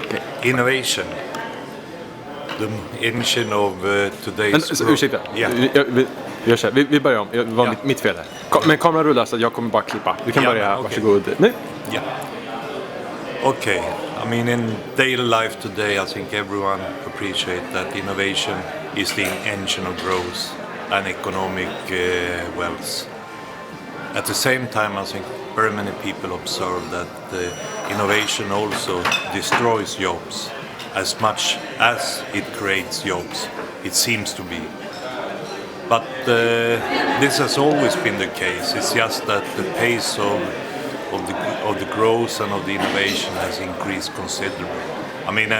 Okay. Innovation. The engine of today's... Ursäkta, vi börjar om. Det var Ja. mitt fel här. Men kameran rullar så jag kommer bara klippa. Du kan Ja, börja här, okej. varsågod. Nu. Yeah. Okay. I mean, in daily life today, I think everyone appreciates that innovation is the engine of growth and economic wealth. At the same time, I think very many people observe that innovation also destroys jobs as much as it creates jobs. It seems to be. But this has always been the case. It's just that the pace of the growth and of the innovation has increased considerably. I mean,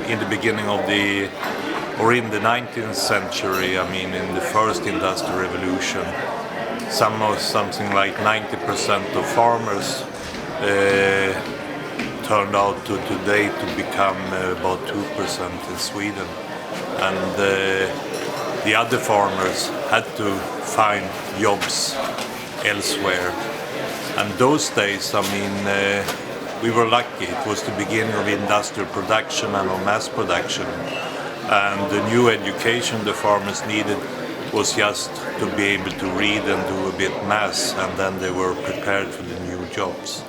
in the beginning of in the 19th century, I mean, in the first industrial revolution, something like 90% of farmers turned out today to become about 2% in Sweden, and the other farmers had to find jobs elsewhere. And those days, I mean, we were lucky. It was the beginning of industrial production and of mass production. And the new education the farmers needed was just to be able to read and do a bit maths, and then they were prepared for the new jobs.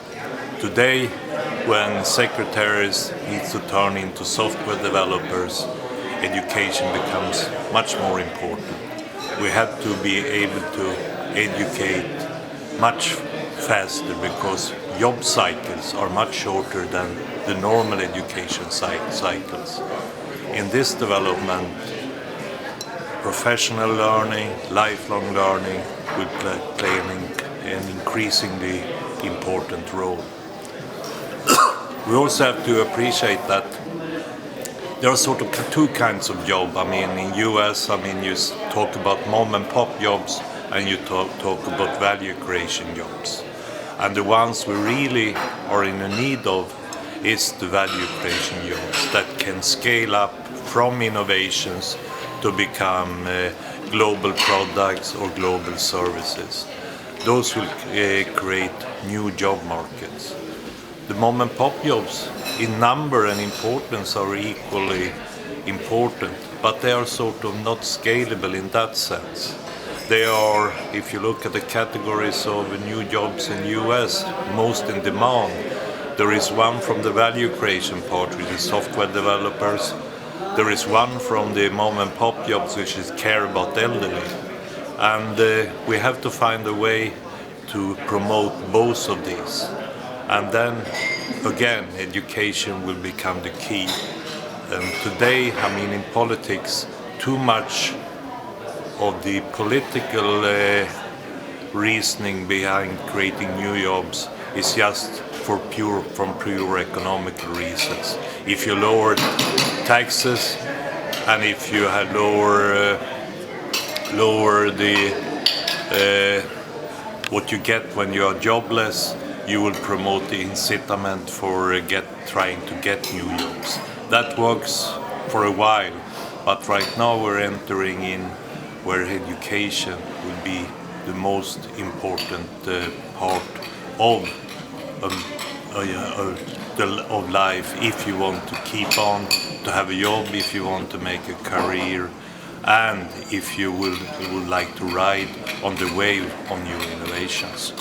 Today, when secretaries need to turn into software developers, education becomes much more important. We have to be able to educate much faster because job cycles are much shorter than the normal education cycles. In this development, professional learning, lifelong learning will play an increasingly important role. We also have to appreciate that there are sort of two kinds of job. I mean, in US, I mean, you talk about mom and pop jobs and you talk about value creation jobs. And the ones we really are in the need of is the value creation jobs that can scale up from innovations to become global products or global services. Those will create new job markets. The mom and pop jobs in number and importance are equally important, but they are sort of not scalable in that sense. They are, if you look at the categories of new jobs in US, most in demand, there is one from the value creation part, which is software developers. There is one from the mom and pop jobs, which is care about elderly. And we have to find a way to promote both of these. And then, again, education will become the key. And today, I mean, in politics, too much of the political reasoning behind creating new jobs is just from pure economical reasons. If you lower taxes and if you had lower the what you get when you are jobless, you will promote the incitament for trying to get new jobs. That works for a while, but right now we're entering in where education will be the most important part of life if you want to keep on to have a job, if you want to make a career, and if you would like to ride on the wave of new innovations.